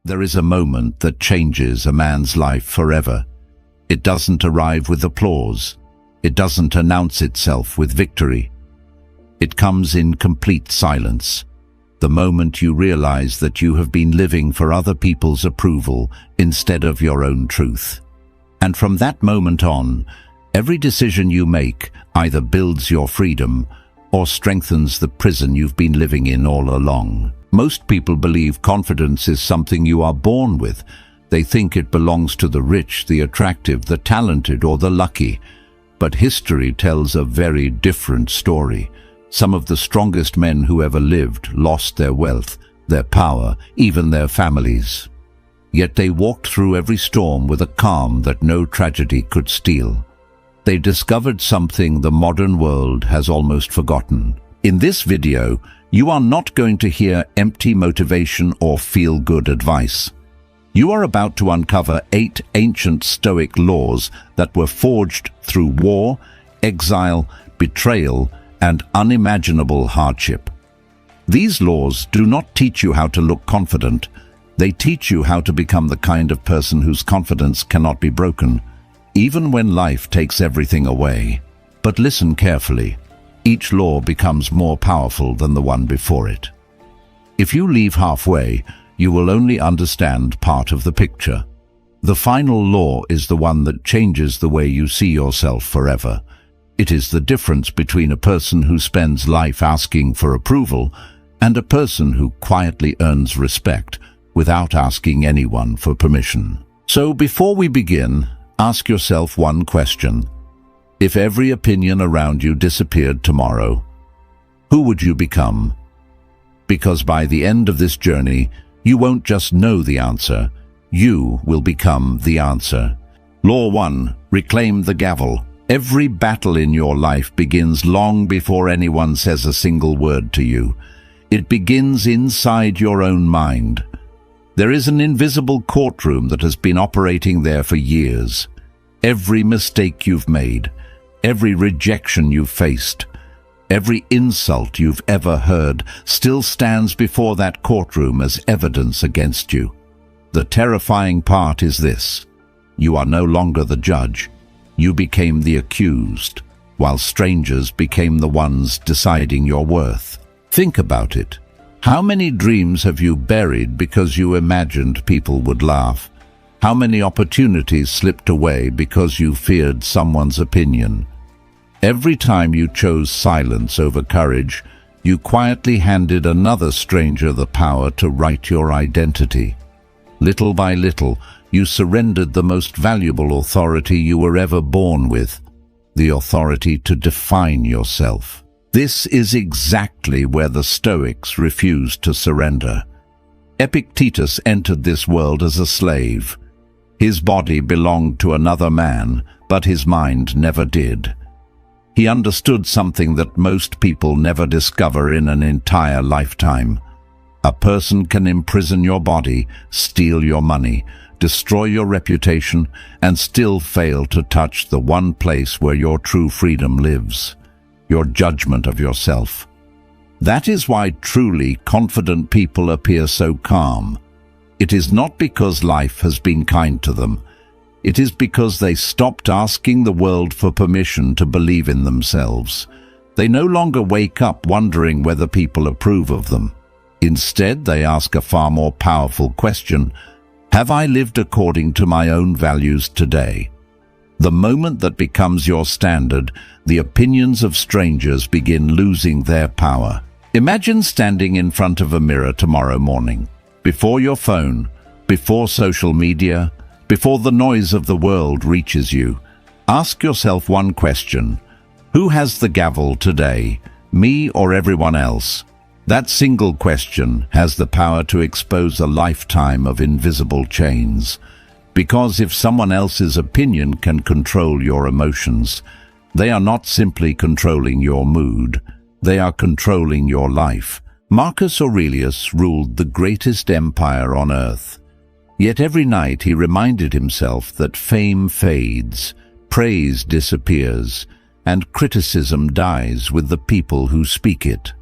There is a moment that changes a man's life forever. It doesn't arrive with applause. It doesn't announce itself with victory. It comes in complete silence. The moment you realize that you have been living for other people's approval instead of your own truth. And from that moment on, every decision you make either builds your freedom or strengthens the prison you've been living in all along. Most people believe confidence is something you are born with. They think it belongs to the rich, the attractive, the talented, or the lucky. But history tells a very different story. Some of the strongest men who ever lived lost their wealth, their power, even their families. Yet they walked through every storm with a calm that no tragedy could steal. They discovered something the modern world has almost forgotten. In this video, you are not going to hear empty motivation or feel-good advice. You are about to uncover 8 ancient Stoic laws that were forged through war, exile, betrayal, and unimaginable hardship. These laws do not teach you how to look confident. They teach you how to become the kind of person whose confidence cannot be broken, even when life takes everything away. But listen carefully. Each law becomes more powerful than the one before it. If you leave halfway, you will only understand part of the picture. The final law is the one that changes the way you see yourself forever. It is the difference between a person who spends life asking for approval and a person who quietly earns respect without asking anyone for permission. So before we begin, ask yourself one question. If every opinion around you disappeared tomorrow, who would you become? Because by the end of this journey, you won't just know the answer, you will become the answer. Law 1. Reclaim the gavel. Every battle in your life begins long before anyone says a single word to you. It begins inside your own mind. There is an invisible courtroom that has been operating there for years. Every mistake you've made, every rejection you've faced, every insult you've ever heard still stands before that courtroom as evidence against you. The terrifying part is this: you are no longer the judge. You became the accused, while strangers became the ones deciding your worth. Think about it. How many dreams have you buried because you imagined people would laugh? How many opportunities slipped away because you feared someone's opinion? Every time you chose silence over courage, you quietly handed another stranger the power to write your identity. Little by little, you surrendered the most valuable authority you were ever born with, the authority to define yourself. This is exactly where the Stoics refused to surrender. Epictetus entered this world as a slave. His body belonged to another man, but his mind never did. He understood something that most people never discover in an entire lifetime. A person can imprison your body, steal your money, destroy your reputation, and still fail to touch the one place where your true freedom lives, your judgment of yourself. That is why truly confident people appear so calm. It is not because life has been kind to them. It is because they stopped asking the world for permission to believe in themselves. They no longer wake up wondering whether people approve of them. Instead, they ask a far more powerful question: have I lived according to my own values today? The moment that becomes your standard, the opinions of strangers begin losing their power. Imagine standing in front of a mirror tomorrow morning, before your phone, before social media, before the noise of the world reaches you. Ask yourself one question: who has the gavel today, me or everyone else? That single question has the power to expose a lifetime of invisible chains. Because if someone else's opinion can control your emotions, they are not simply controlling your mood, they are controlling your life. Marcus Aurelius ruled the greatest empire on earth. Yet every night he reminded himself that fame fades, praise disappears, and criticism dies with the people who speak it.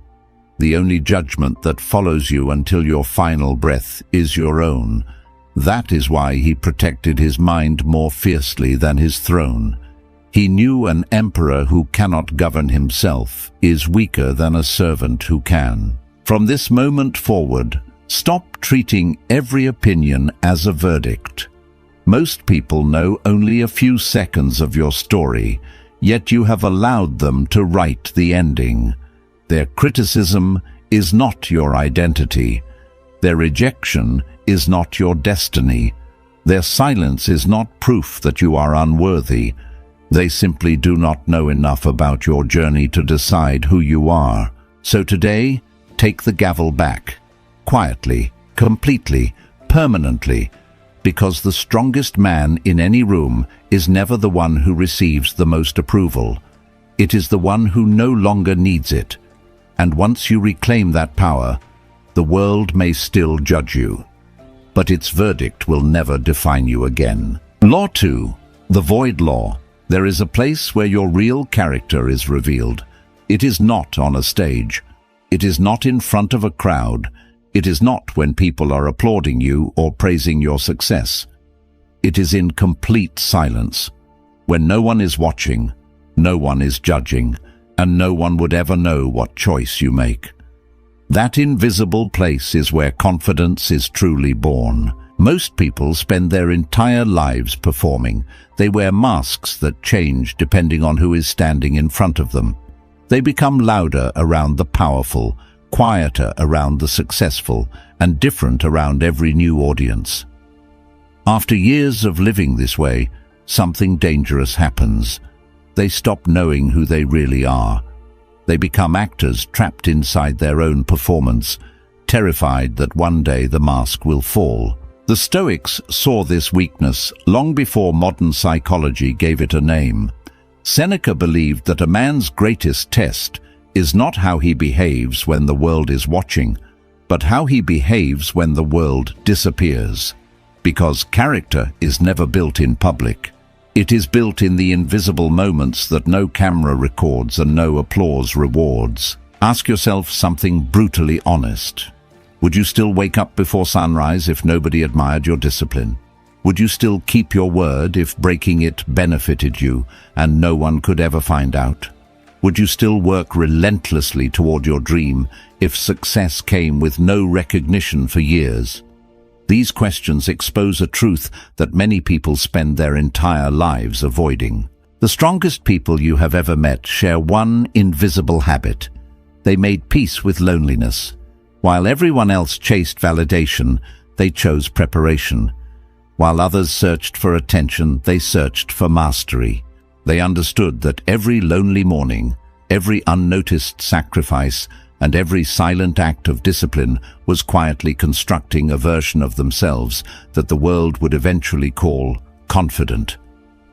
The only judgment that follows you until your final breath is your own. That is why he protected his mind more fiercely than his throne. He knew an emperor who cannot govern himself is weaker than a servant who can. From this moment forward, stop treating every opinion as a verdict. Most people know only a few seconds of your story, yet you have allowed them to write the ending. Their criticism is not your identity. Their rejection is not your destiny. Their silence is not proof that you are unworthy. They simply do not know enough about your journey to decide who you are. So today, take the gavel back, quietly, completely, permanently, because the strongest man in any room is never the one who receives the most approval. It is the one who no longer needs it. And once you reclaim that power, the world may still judge you, but its verdict will never define you again. Law 2, the void law. There is a place where your real character is revealed. It is not on a stage. It is not in front of a crowd. It is not when people are applauding you or praising your success. It is in complete silence, when no one is watching, no one is judging, and no one would ever know what choice you make. That invisible place is where confidence is truly born. Most people spend their entire lives performing. They wear masks that change depending on who is standing in front of them. They become louder around the powerful, quieter around the successful, and different around every new audience. After years of living this way, something dangerous happens. They stop knowing who they really are. They become actors trapped inside their own performance, terrified that one day the mask will fall. The Stoics saw this weakness long before modern psychology gave it a name. Seneca believed that a man's greatest test is not how he behaves when the world is watching, but how he behaves when the world disappears. Because character is never built in public. It is built in the invisible moments that no camera records and no applause rewards. Ask yourself something brutally honest. Would you still wake up before sunrise if nobody admired your discipline? Would you still keep your word if breaking it benefited you and no one could ever find out? Would you still work relentlessly toward your dream if success came with no recognition for years? These questions expose a truth that many people spend their entire lives avoiding. The strongest people you have ever met share one invisible habit. They made peace with loneliness. While everyone else chased validation, they chose preparation. While others searched for attention, they searched for mastery. They understood that every lonely morning, every unnoticed sacrifice, and every silent act of discipline was quietly constructing a version of themselves that the world would eventually call confident.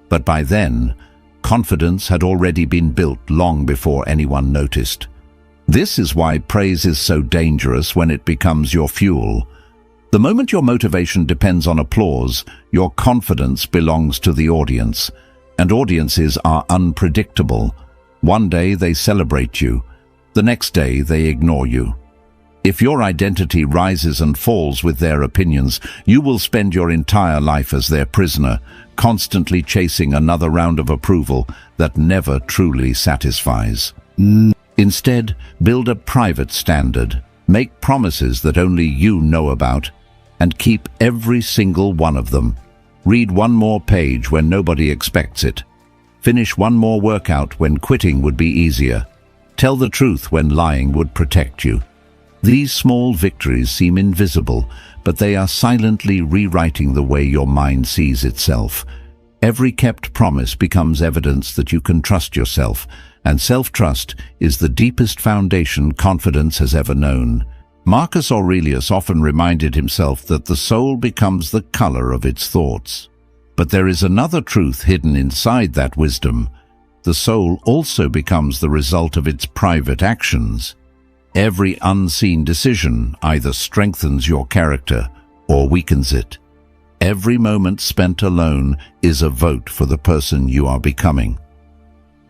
But by then, confidence had already been built long before anyone noticed. This is why praise is so dangerous when it becomes your fuel. The moment your motivation depends on applause, your confidence belongs to the audience, and audiences are unpredictable. One day they celebrate you. The next day they ignore you. If your identity rises and falls with their opinions, you will spend your entire life as their prisoner, constantly chasing another round of approval that never truly satisfies. Instead, build a private standard, make promises that only you know about, and keep every single one of them. Read one more page when nobody expects it. Finish one more workout when quitting would be easier. Tell the truth when lying would protect you. These small victories seem invisible, but they are silently rewriting the way your mind sees itself. Every kept promise becomes evidence that you can trust yourself, and self-trust is the deepest foundation confidence has ever known. Marcus Aurelius often reminded himself that the soul becomes the color of its thoughts. But there is another truth hidden inside that wisdom. The soul also becomes the result of its private actions. Every unseen decision either strengthens your character or weakens it. Every moment spent alone is a vote for the person you are becoming.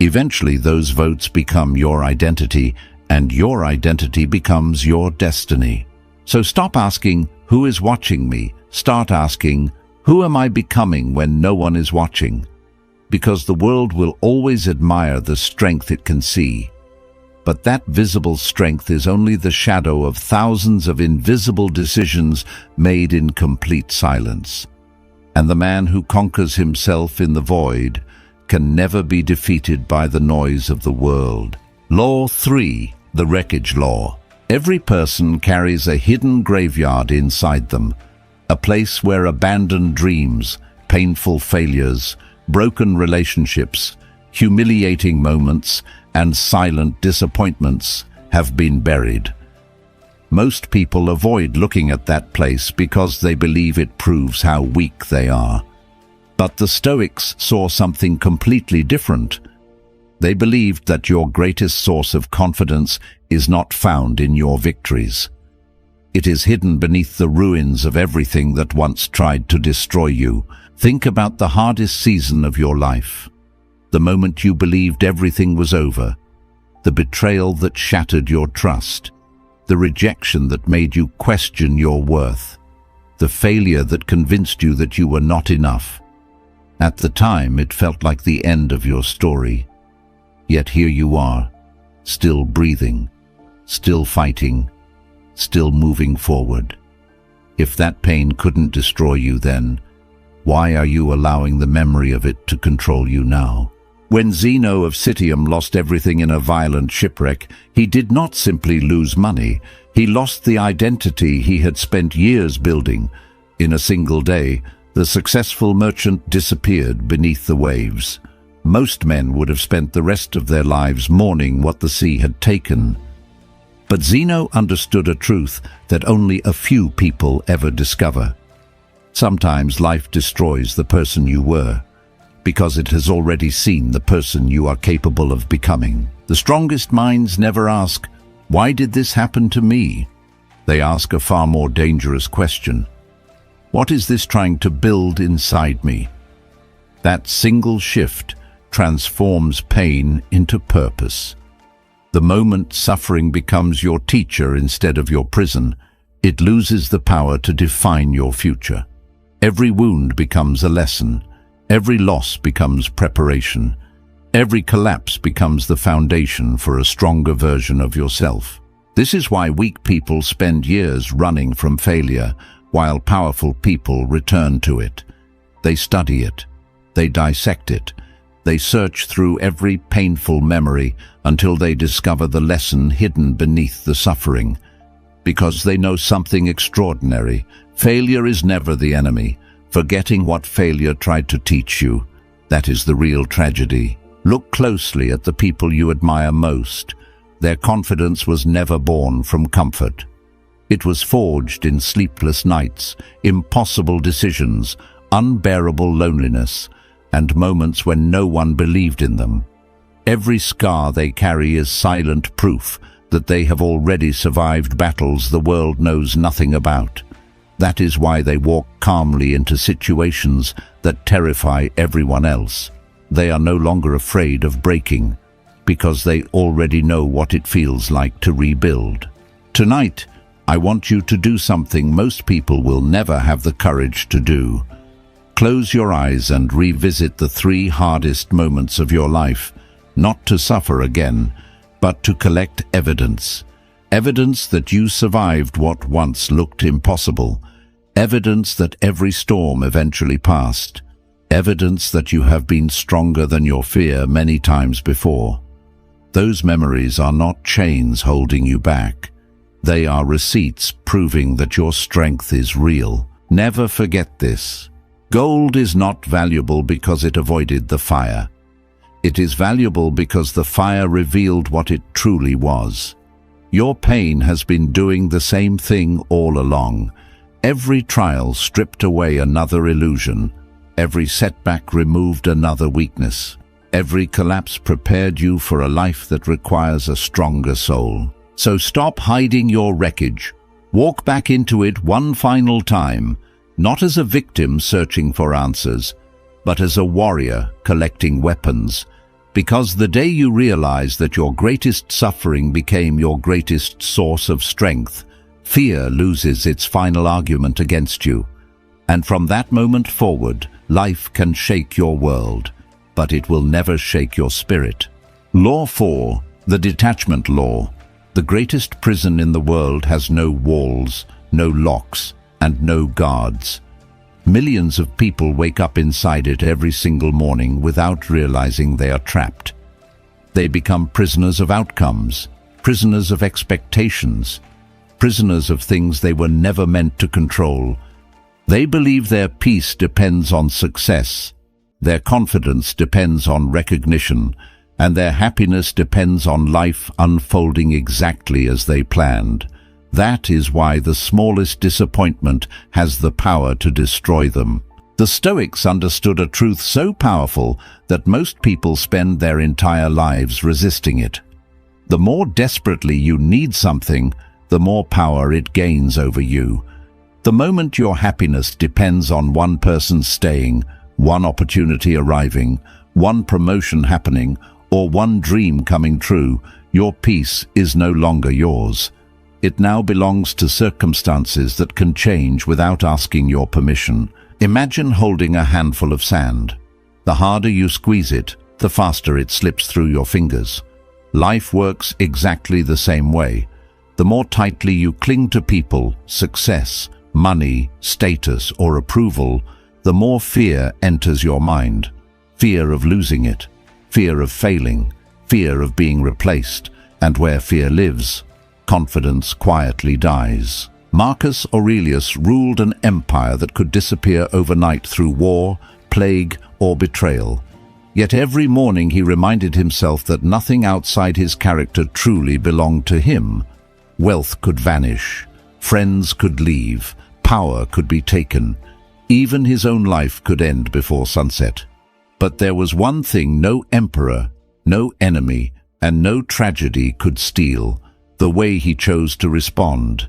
Eventually, those votes become your identity, and your identity becomes your destiny. So stop asking, "Who is watching me?" Start asking, "Who am I becoming when no one is watching?" Because the world will always admire the strength it can see. But that visible strength is only the shadow of thousands of invisible decisions made in complete silence. And the man who conquers himself in the void can never be defeated by the noise of the world. Law 3, the wreckage law. Every person carries a hidden graveyard inside them, a place where abandoned dreams, painful failures, broken relationships, humiliating moments, and silent disappointments have been buried. Most people avoid looking at that place because they believe it proves how weak they are. But the Stoics saw something completely different. They believed that your greatest source of confidence is not found in your victories. It is hidden beneath the ruins of everything that once tried to destroy you. Think about the hardest season of your life. The moment you believed everything was over. The betrayal that shattered your trust. The rejection that made you question your worth. The failure that convinced you that you were not enough. At the time, it felt like the end of your story. Yet here you are, still breathing, still fighting, still moving forward. If that pain couldn't destroy you then, why are you allowing the memory of it to control you now? When Zeno of Citium lost everything in a violent shipwreck, he did not simply lose money. He lost the identity he had spent years building. In a single day, the successful merchant disappeared beneath the waves. Most men would have spent the rest of their lives mourning what the sea had taken. But Zeno understood a truth that only a few people ever discover. Sometimes life destroys the person you were, because it has already seen the person you are capable of becoming. The strongest minds never ask, "Why did this happen to me?" They ask a far more dangerous question. What is this trying to build inside me? That single shift transforms pain into purpose. The moment suffering becomes your teacher instead of your prison, it loses the power to define your future. Every wound becomes a lesson. Every loss becomes preparation. Every collapse becomes the foundation for a stronger version of yourself. This is why weak people spend years running from failure, while powerful people return to it. They study it. They dissect it. They search through every painful memory until they discover the lesson hidden beneath the suffering. Because they know something extraordinary. Failure is never the enemy. Forgetting what failure tried to teach you, that is the real tragedy. Look closely at the people you admire most. Their confidence was never born from comfort. It was forged in sleepless nights, impossible decisions, unbearable loneliness, and moments when no one believed in them. Every scar they carry is silent proof that they have already survived battles the world knows nothing about. That is why they walk calmly into situations that terrify everyone else. They are no longer afraid of breaking, because they already know what it feels like to rebuild. Tonight, I want you to do something most people will never have the courage to do. Close your eyes and revisit the 3 hardest moments of your life, not to suffer again, but to collect evidence. Evidence that you survived what once looked impossible. Evidence that every storm eventually passed. Evidence that you have been stronger than your fear many times before. Those memories are not chains holding you back. They are receipts proving that your strength is real. Never forget this. Gold is not valuable because it avoided the fire. It is valuable because the fire revealed what it truly was. Your pain has been doing the same thing all along. Every trial stripped away another illusion. Every setback removed another weakness. Every collapse prepared you for a life that requires a stronger soul. So stop hiding your wreckage. Walk back into it one final time, not as a victim searching for answers, but as a warrior collecting weapons. Because the day you realize that your greatest suffering became your greatest source of strength, fear loses its final argument against you. And from that moment forward, life can shake your world, but it will never shake your spirit. Law 4, the detachment law. The greatest prison in the world has no walls, no locks, and no guards. Millions of people wake up inside it every single morning without realizing they are trapped. They become prisoners of outcomes, prisoners of expectations, prisoners of things they were never meant to control. They believe their peace depends on success, their confidence depends on recognition, and their happiness depends on life unfolding exactly as they planned. That is why the smallest disappointment has the power to destroy them. The Stoics understood a truth so powerful that most people spend their entire lives resisting it. The more desperately you need something, the more power it gains over you. The moment your happiness depends on one person staying, one opportunity arriving, one promotion happening, or one dream coming true, your peace is no longer yours. It now belongs to circumstances that can change without asking your permission. Imagine holding a handful of sand. The harder you squeeze it, the faster it slips through your fingers. Life works exactly the same way. The more tightly you cling to people, success, money, status, or approval, the more fear enters your mind. Fear of losing it, fear of failing, fear of being replaced, and where fear lives, confidence quietly dies. Marcus Aurelius ruled an empire that could disappear overnight through war, plague, or betrayal. Yet every morning he reminded himself that nothing outside his character truly belonged to him. Wealth could vanish, friends could leave, power could be taken, even his own life could end before sunset. But there was one thing no emperor, no enemy, and no tragedy could steal: the way he chose to respond.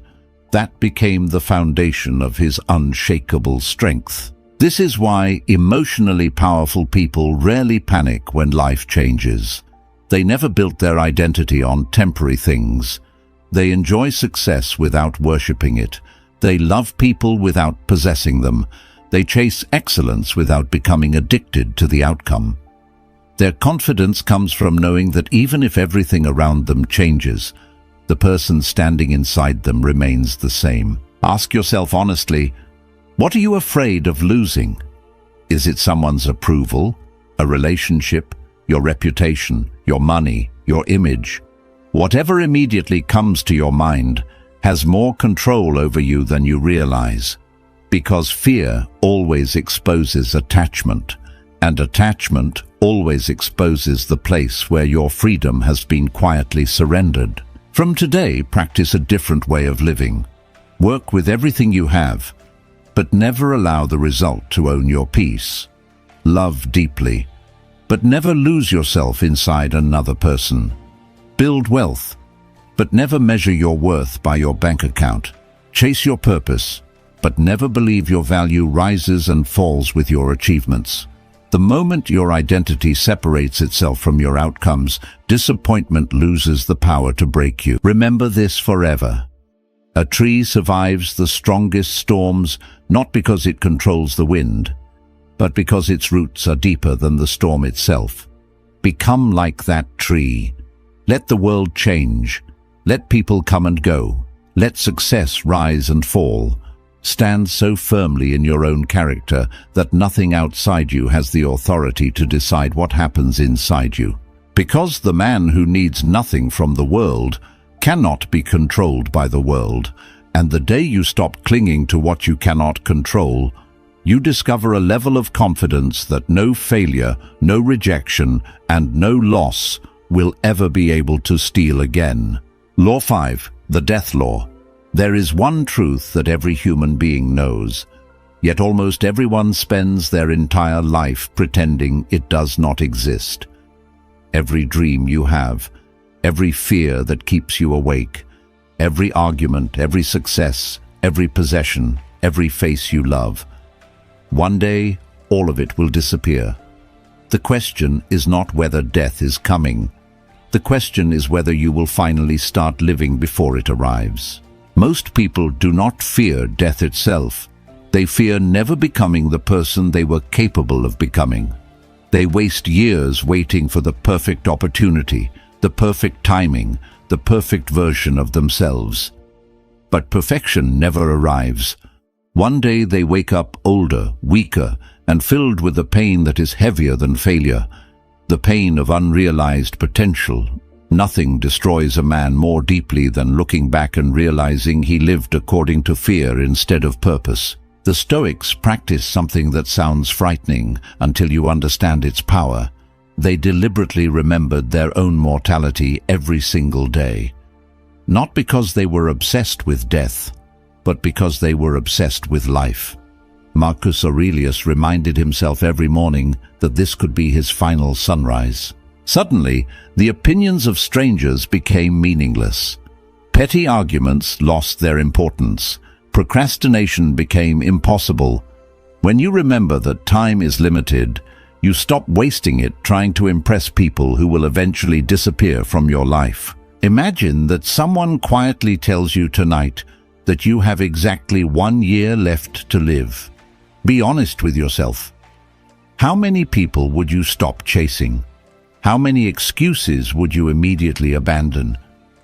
That became the foundation of his unshakable strength. This is why emotionally powerful people rarely panic when life changes. They never built their identity on temporary things. They enjoy success without worshipping it. They love people without possessing them. They chase excellence without becoming addicted to the outcome. Their confidence comes from knowing that even if everything around them changes, the person standing inside them remains the same. Ask yourself honestly, what are you afraid of losing? Is it someone's approval, a relationship, your reputation, your money, your image? Whatever immediately comes to your mind has more control over you than you realize. Because fear always exposes attachment, and attachment always exposes the place where your freedom has been quietly surrendered. From today, practice a different way of living. Work with everything you have, but never allow the result to own your peace. Love deeply, but never lose yourself inside another person. Build wealth, but never measure your worth by your bank account. Chase your purpose, but never believe your value rises and falls with your achievements. The moment your identity separates itself from your outcomes, disappointment loses the power to break you. Remember this forever. A tree survives the strongest storms not because it controls the wind, but because its roots are deeper than the storm itself. Become like that tree. Let the world change. Let people come and go. Let success rise and fall. Stand so firmly in your own character that nothing outside you has the authority to decide what happens inside you. Because the man who needs nothing from the world cannot be controlled by the world, and the day you stop clinging to what you cannot control, you discover a level of confidence that no failure, no rejection, and no loss will ever be able to steal again. Law 5, the death law. There is one truth that every human being knows, yet almost everyone spends their entire life pretending it does not exist. Every dream you have, every fear that keeps you awake, every argument, every success, every possession, every face you love, one day all of it will disappear. The question is not whether death is coming. The question is whether you will finally start living before it arrives. Most people do not fear death itself. They fear never becoming the person they were capable of becoming. They waste years waiting for the perfect opportunity, the perfect timing, the perfect version of themselves. But perfection never arrives. One day they wake up older, weaker, and filled with a pain that is heavier than failure, the pain of unrealized potential. Nothing destroys a man more deeply than looking back and realizing he lived according to fear instead of purpose. The Stoics practice something that sounds frightening until you understand its power. They deliberately remembered their own mortality every single day. Not because they were obsessed with death, but because they were obsessed with life. Marcus Aurelius reminded himself every morning that this could be his final sunrise. Suddenly, the opinions of strangers became meaningless. Petty arguments lost their importance. Procrastination became impossible. When you remember that time is limited, you stop wasting it trying to impress people who will eventually disappear from your life. Imagine that someone quietly tells you tonight that you have exactly 1 year left to live. Be honest with yourself. How many people would you stop chasing? How many excuses would you immediately abandon?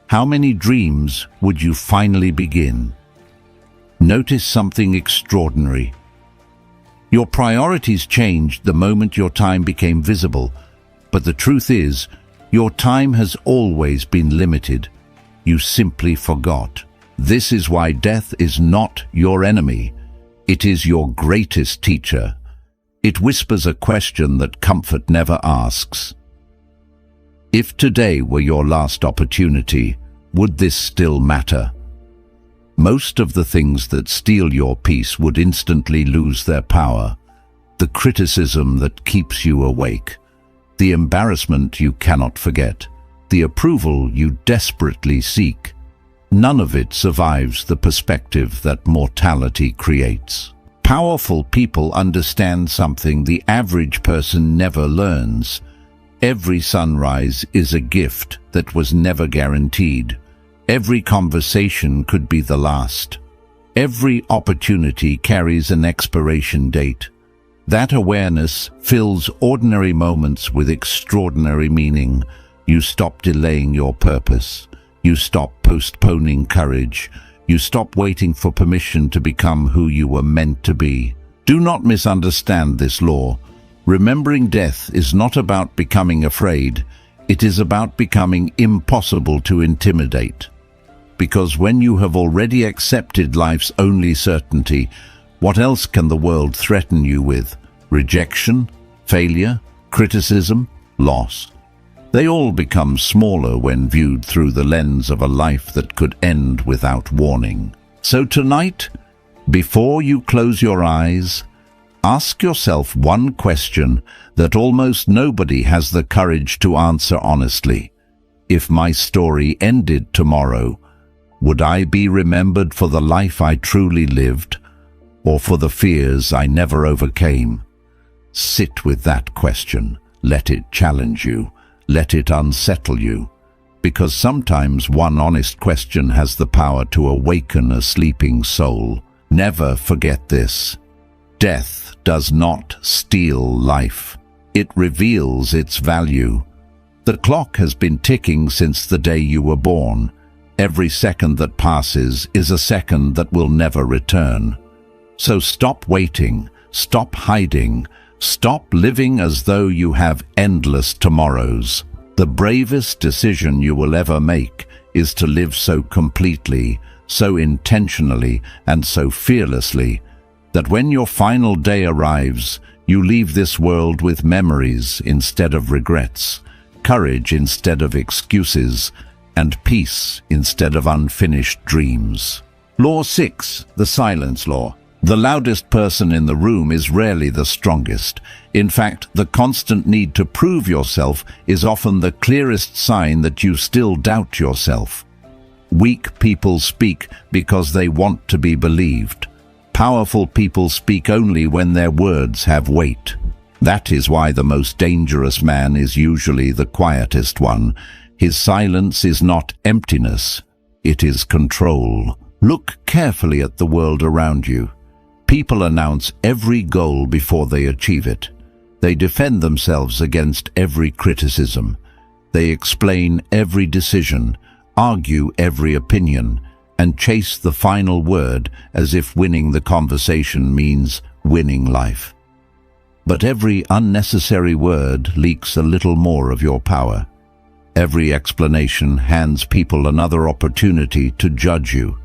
How many dreams would you finally begin? Notice something extraordinary. Your priorities changed the moment your time became visible, but the truth is, your time has always been limited. You simply forgot. This is why death is not your enemy. It is your greatest teacher. It whispers a question that comfort never asks. If today were your last opportunity, would this still matter? Most of the things that steal your peace would instantly lose their power. The criticism that keeps you awake, the embarrassment you cannot forget, the approval you desperately seek. None of it survives the perspective that mortality creates. Powerful people understand something the average person never learns. Every sunrise is a gift that was never guaranteed. Every conversation could be the last. Every opportunity carries an expiration date. That awareness fills ordinary moments with extraordinary meaning. You stop delaying your purpose. You stop postponing courage. You stop waiting for permission to become who you were meant to be. Do not misunderstand this law. Remembering death is not about becoming afraid. It is about becoming impossible to intimidate. Because when you have already accepted life's only certainty, what else can the world threaten you with? Rejection, failure, criticism, loss. They all become smaller when viewed through the lens of a life that could end without warning. So tonight, before you close your eyes, ask yourself one question that almost nobody has the courage to answer honestly. If my story ended tomorrow, would I be remembered for the life I truly lived, or for the fears I never overcame? Sit with that question. Let it challenge you. Let it unsettle you. Because sometimes one honest question has the power to awaken a sleeping soul. Never forget this. Death does not steal life. It reveals its value. The clock has been ticking since the day you were born. Every second that passes is a second that will never return. So stop waiting, stop hiding, stop living as though you have endless tomorrows. The bravest decision you will ever make is to live so completely, so intentionally, and so fearlessly that when your final day arrives, you leave this world with memories instead of regrets, courage instead of excuses, and peace instead of unfinished dreams. Law 6, the silence law. The loudest person in the room is rarely the strongest. In fact, the constant need to prove yourself is often the clearest sign that you still doubt yourself. Weak people speak because they want to be believed. Powerful people speak only when their words have weight. That is why the most dangerous man is usually the quietest one. His silence is not emptiness, it is control. Look carefully at the world around you. People announce every goal before they achieve it. They defend themselves against every criticism. They explain every decision, argue every opinion, and chase the final word as if winning the conversation means winning life. But every unnecessary word leaks a little more of your power. Every explanation hands people another opportunity to judge you.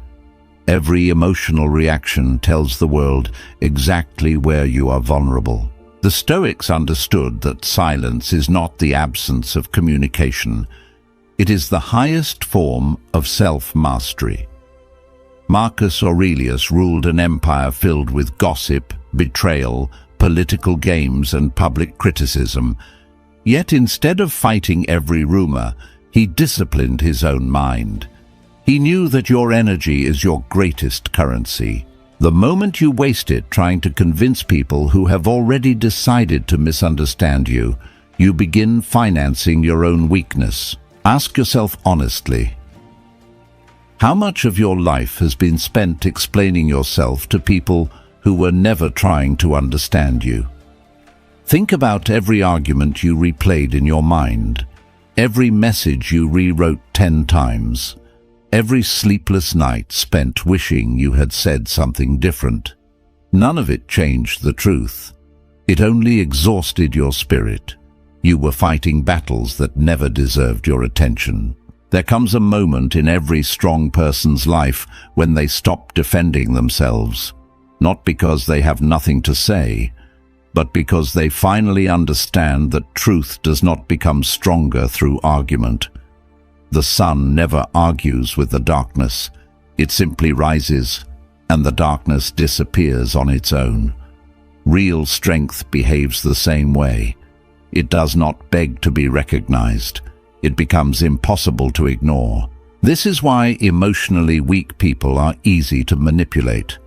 Every emotional reaction tells the world exactly where you are vulnerable. The Stoics understood that silence is not the absence of communication. It is the highest form of self-mastery. Marcus Aurelius ruled an empire filled with gossip, betrayal, political games, and public criticism. Yet instead of fighting every rumor, he disciplined his own mind. He knew that your energy is your greatest currency. The moment you waste it trying to convince people who have already decided to misunderstand you, you begin financing your own weakness. Ask yourself honestly, how much of your life has been spent explaining yourself to people who were never trying to understand you? Think about every argument you replayed in your mind, every message you rewrote 10 times, every sleepless night spent wishing you had said something different. None of it changed the truth. It only exhausted your spirit. You were fighting battles that never deserved your attention. There comes a moment in every strong person's life when they stop defending themselves, not because they have nothing to say, but because they finally understand that truth does not become stronger through argument. The sun never argues with the darkness. It simply rises, and the darkness disappears on its own. Real strength behaves the same way. It does not beg to be recognized. It becomes impossible to ignore. This is why emotionally weak people are easy to manipulate.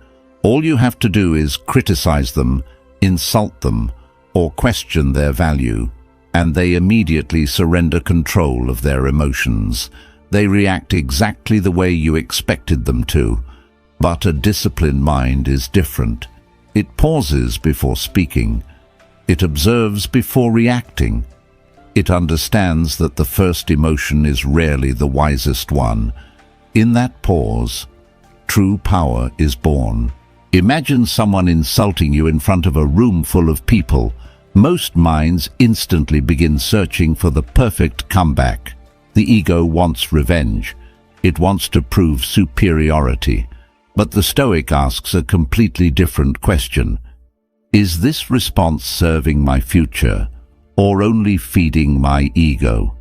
All you have to do is criticize them, insult them, or question their value, and they immediately surrender control of their emotions. They react exactly the way you expected them to. But a disciplined mind is different. It pauses before speaking. It observes before reacting. It understands that the first emotion is rarely the wisest one. In that pause, true power is born. Imagine someone insulting you in front of a room full of people. Most minds instantly begin searching for the perfect comeback. The ego wants revenge. It wants to prove superiority. But the Stoic asks a completely different question. Is this response serving my future, or only feeding my ego?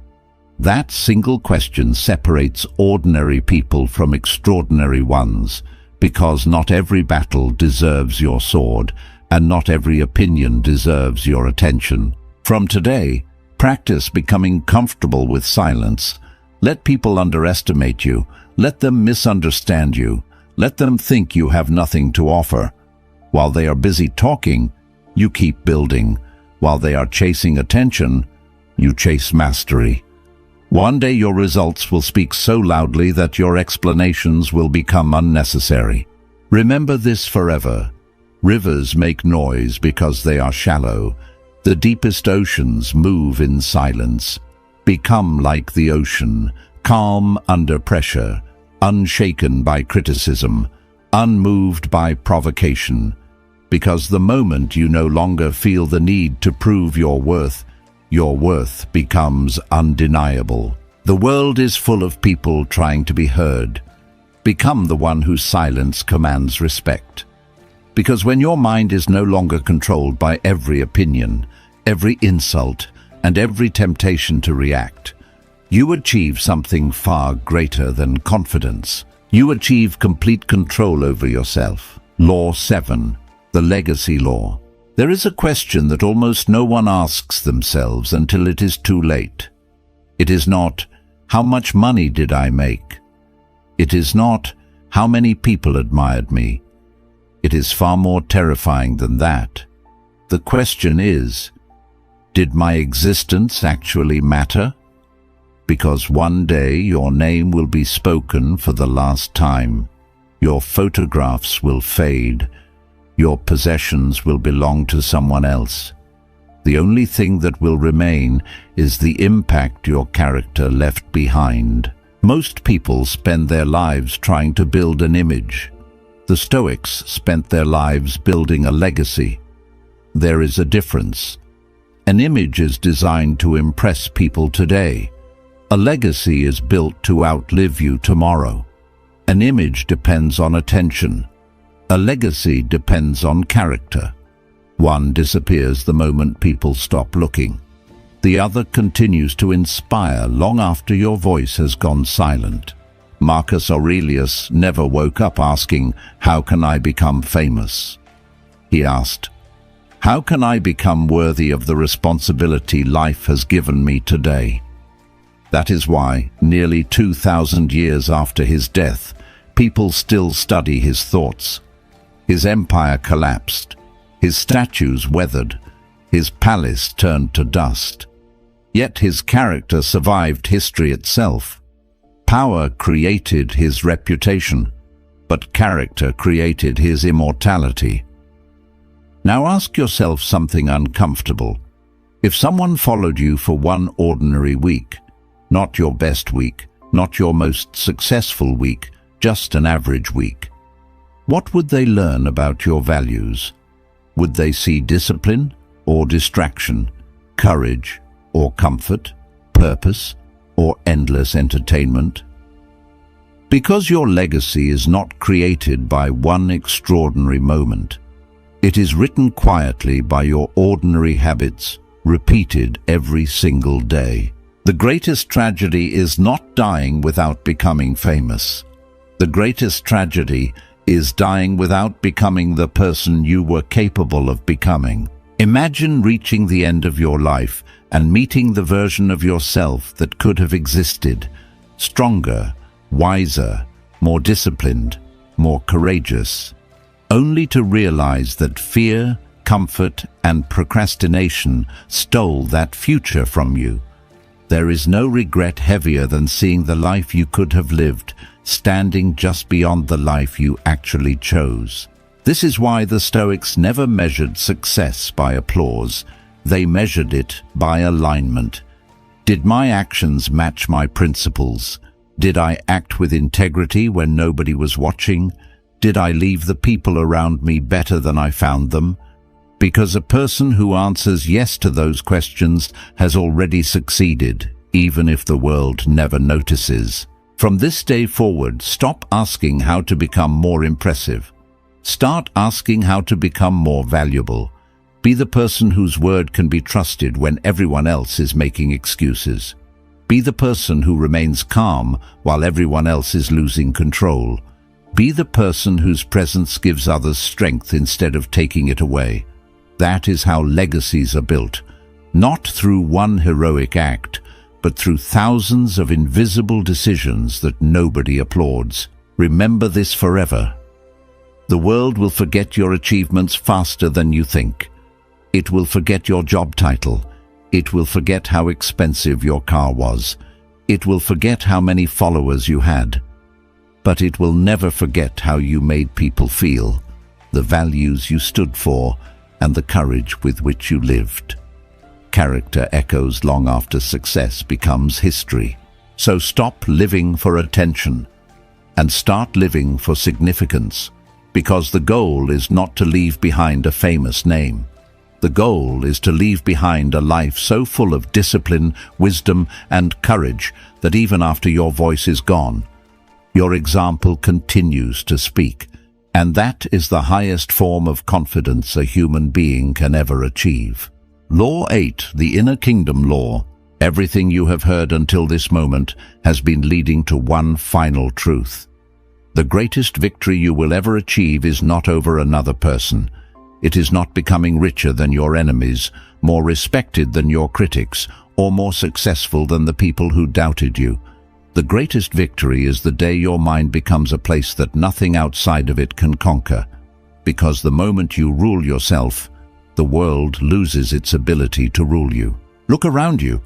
That single question separates ordinary people from extraordinary ones, because not every battle deserves your sword, and not every opinion deserves your attention. From today, practice becoming comfortable with silence. Let people underestimate you. Let them misunderstand you. Let them think you have nothing to offer. While they are busy talking, you keep building. While they are chasing attention, you chase mastery. One day your results will speak so loudly that your explanations will become unnecessary. Remember this forever. Rivers make noise because they are shallow. The deepest oceans move in silence. Become like the ocean, calm under pressure, unshaken by criticism, unmoved by provocation. Because the moment you no longer feel the need to prove your worth becomes undeniable. The world is full of people trying to be heard. Become the one whose silence commands respect. Because when your mind is no longer controlled by every opinion, every insult, and every temptation to react, you achieve something far greater than confidence. You achieve complete control over yourself. Law 7, the legacy law. There is a question that almost no one asks themselves until it is too late. It is not, how much money did I make? It is not, how many people admired me? It is far more terrifying than that. The question is, Did my existence actually matter? Because one day your name will be spoken for the last time. Your photographs will fade. Your possessions will belong to someone else. The only thing that will remain is the impact your character left behind. Most people spend their lives trying to build an image. The Stoics spent their lives building a legacy. There is a difference. An image is designed to impress people today. A legacy is built to outlive you tomorrow. An image depends on attention. A legacy depends on character. One disappears the moment people stop looking. The other continues to inspire long after your voice has gone silent. Marcus Aurelius never woke up asking, "How can I become famous?" He asked, "How can I become worthy of the responsibility life has given me today?" That is why, nearly 2,000 years after his death, people still study his thoughts. His empire collapsed. His statues weathered. His palace turned to dust. Yet his character survived history itself. Power created his reputation, but character created his immortality. Now ask yourself something uncomfortable. If someone followed you for one ordinary week, not your best week, not your most successful week, just an average week, what would they learn about your values? Would they see discipline or distraction, courage or comfort, purpose or endless entertainment? Because your legacy is not created by one extraordinary moment. It is written quietly by your ordinary habits, repeated every single day. The greatest tragedy is not dying without becoming famous. The greatest tragedy is dying without becoming the person you were capable of becoming. Imagine reaching the end of your life and meeting the version of yourself that could have existed, stronger, wiser, more disciplined, more courageous, only to realize that fear, comfort, and procrastination stole that future from you. There is no regret heavier than seeing the life you could have lived, standing just beyond the life you actually chose. This is why the Stoics never measured success by applause. They measured it by alignment. Did my actions match my principles? Did I act with integrity when nobody was watching? Did I leave the people around me better than I found them? Because a person who answers yes to those questions has already succeeded, even if the world never notices. From this day forward, stop asking how to become more impressive. Start asking how to become more valuable. Be the person whose word can be trusted when everyone else is making excuses. Be the person who remains calm while everyone else is losing control. Be the person whose presence gives others strength instead of taking it away. That is how legacies are built, not through one heroic act, but through thousands of invisible decisions that nobody applauds. Remember this forever. The world will forget your achievements faster than you think. It will forget your job title. It will forget how expensive your car was. It will forget how many followers you had. But it will never forget how you made people feel, the values you stood for, and the courage with which you lived. Character echoes long after success becomes history. So stop living for attention and start living for significance, because the goal is not to leave behind a famous name. The goal is to leave behind a life so full of discipline, wisdom, and courage that even after your voice is gone, your example continues to speak. And that is the highest form of confidence a human being can ever achieve. Law 8, the Inner Kingdom Law. Everything you have heard until this moment has been leading to one final truth. The greatest victory you will ever achieve is not over another person. It is not becoming richer than your enemies, more respected than your critics, or more successful than the people who doubted you. The greatest victory is the day your mind becomes a place that nothing outside of it can conquer. Because the moment you rule yourself, the world loses its ability to rule you. Look around you.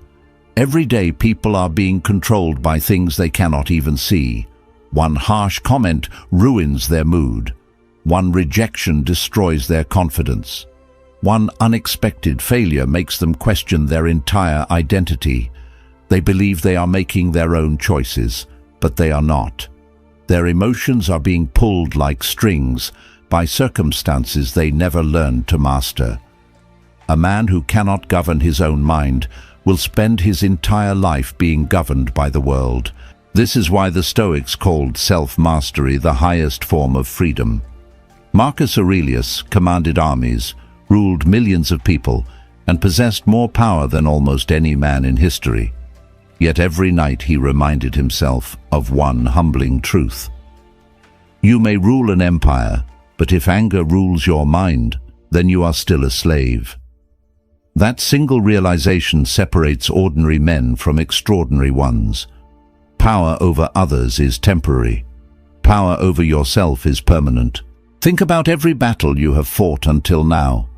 Every day people are being controlled by things they cannot even see. One harsh comment ruins their mood. One rejection destroys their confidence. One unexpected failure makes them question their entire identity. They believe they are making their own choices, but they are not. Their emotions are being pulled like strings by circumstances they never learned to master. A man who cannot govern his own mind will spend his entire life being governed by the world. This is why the Stoics called self-mastery the highest form of freedom. Marcus Aurelius commanded armies, ruled millions of people, and possessed more power than almost any man in history. Yet every night he reminded himself of one humbling truth. You may rule an empire, but if anger rules your mind, then you are still a slave. That single realization separates ordinary men from extraordinary ones. Power over others is temporary. Power over yourself is permanent. Think about every battle you have fought until now.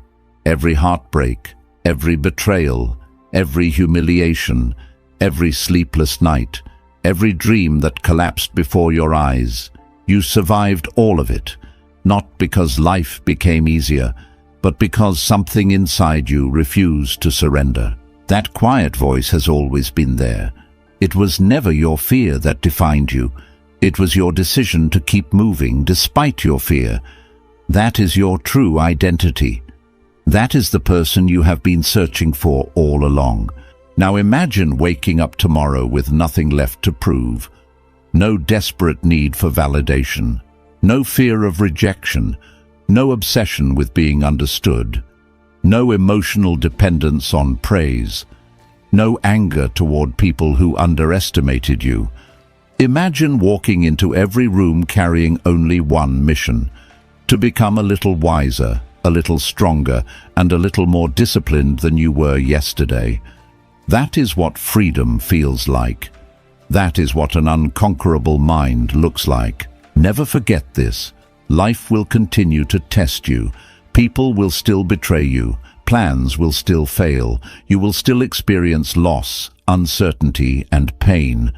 Every heartbreak, every betrayal, every humiliation, every sleepless night, every dream that collapsed before your eyes. You survived all of it, not because life became easier, but because something inside you refused to surrender. That quiet voice has always been there. It was never your fear that defined you. It was your decision to keep moving despite your fear. That is your true identity. That is the person you have been searching for all along. Now imagine waking up tomorrow with nothing left to prove. No desperate need for validation. No fear of rejection. No obsession with being understood. No emotional dependence on praise. No anger toward people who underestimated you. Imagine walking into every room carrying only one mission: to become a little wiser, a little stronger, and a little more disciplined than you were yesterday. That is what freedom feels like. That is what an unconquerable mind looks like. Never forget this. Life will continue to test you. People will still betray you. Plans will still fail. You will still experience loss, uncertainty, and pain.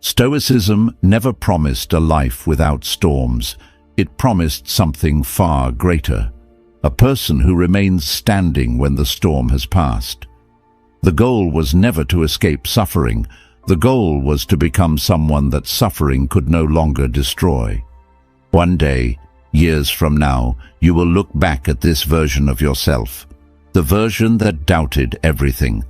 Stoicism never promised a life without storms. It promised something far greater. A person who remains standing when the storm has passed. The goal was never to escape suffering. The goal was to become someone that suffering could no longer destroy. One day, years from now, you will look back at this version of yourself. The version that doubted everything.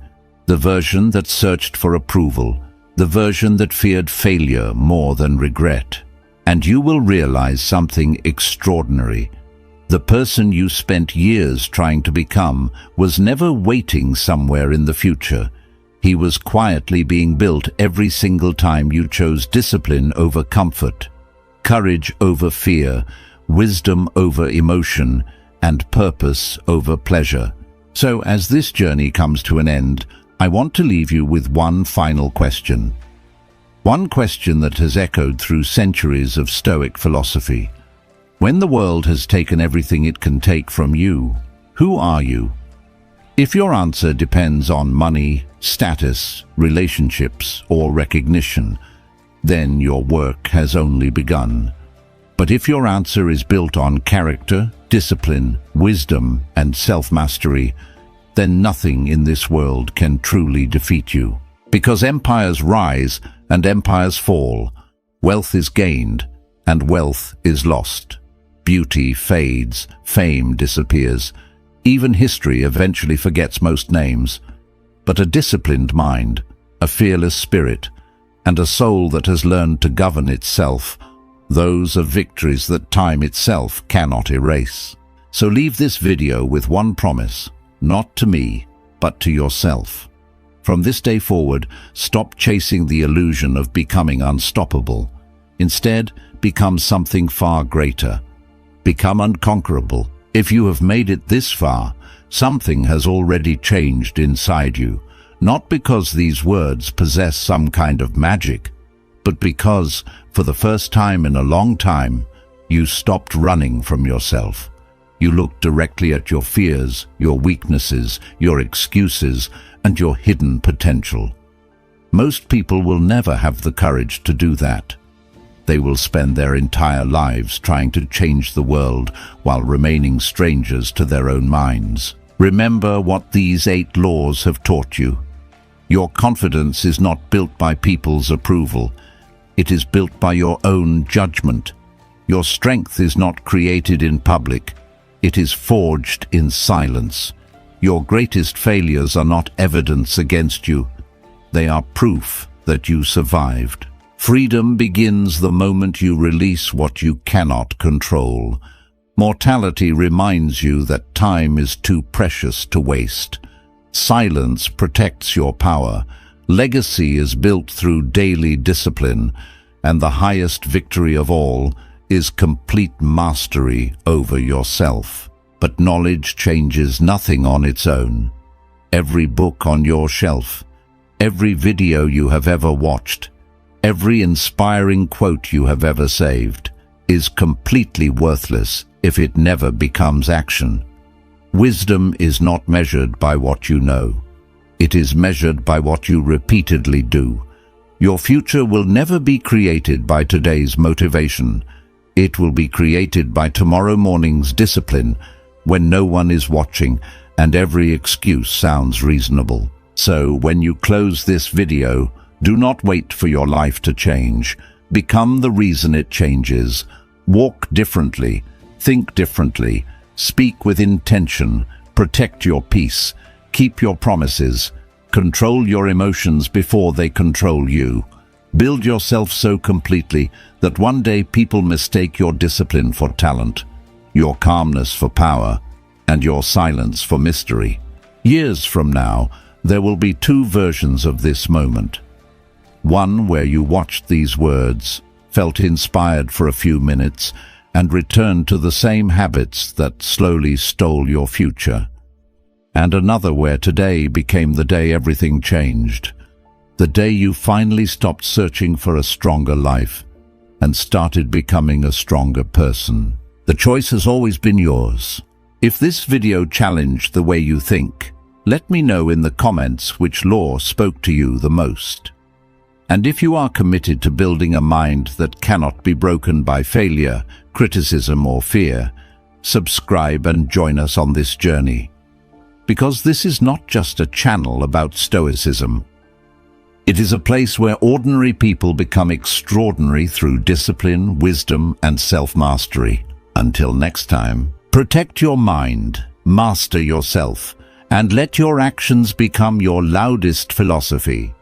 The version that searched for approval. The version that feared failure more than regret. And you will realize something extraordinary. The person you spent years trying to become was never waiting somewhere in the future. He was quietly being built every single time you chose discipline over comfort, courage over fear, wisdom over emotion, and purpose over pleasure. So as this journey comes to an end, I want to leave you with one final question. One question that has echoed through centuries of Stoic philosophy. When the world has taken everything it can take from you, who are you? If your answer depends on money, status, relationships, or recognition, then your work has only begun. But if your answer is built on character, discipline, wisdom, and self-mastery, then nothing in this world can truly defeat you. Because empires rise and empires fall, wealth is gained and wealth is lost. Beauty fades, fame disappears. Even history eventually forgets most names. But a disciplined mind, a fearless spirit, and a soul that has learned to govern itself, those are victories that time itself cannot erase. So leave this video with one promise, not to me, but to yourself. From this day forward, stop chasing the illusion of becoming unstoppable. Instead, become something far greater. Become unconquerable. If you have made it this far, something has already changed inside you. Not because these words possess some kind of magic, but because, for the first time in a long time, you stopped running from yourself. You look directly at your fears, your weaknesses, your excuses, and your hidden potential. Most people will never have the courage to do that. They will spend their entire lives trying to change the world while remaining strangers to their own minds. Remember what these 8 laws have taught you. Your confidence is not built by people's approval. It is built by your own judgment. Your strength is not created in public. It is forged in silence. Your greatest failures are not evidence against you. They are proof that you survived. Freedom begins the moment you release what you cannot control. Mortality reminds you that time is too precious to waste. Silence protects your power. Legacy is built through daily discipline, and the highest victory of all is complete mastery over yourself. But knowledge changes nothing on its own. Every book on your shelf, every video you have ever watched, every inspiring quote you have ever saved is completely worthless if it never becomes action. Wisdom is not measured by what you know. It is measured by what you repeatedly do. Your future will never be created by today's motivation. It will be created by tomorrow morning's discipline, when no one is watching and every excuse sounds reasonable. So when you close this video, do not wait for your life to change. Become the reason it changes. Walk differently, think differently, speak with intention, protect your peace, keep your promises, control your emotions before they control you. Build yourself so completely that one day people mistake your discipline for talent, your calmness for power, and your silence for mystery. Years from now, there will be 2 versions of this moment. One where you watched these words, felt inspired for a few minutes, and returned to the same habits that slowly stole your future. And another where today became the day everything changed. The day you finally stopped searching for a stronger life and started becoming a stronger person. The choice has always been yours. If this video challenged the way you think, let me know in the comments which law spoke to you the most. And if you are committed to building a mind that cannot be broken by failure, criticism, or fear, subscribe and join us on this journey. Because this is not just a channel about Stoicism. It is a place where ordinary people become extraordinary through discipline, wisdom, and self-mastery. Until next time, protect your mind, master yourself, and let your actions become your loudest philosophy.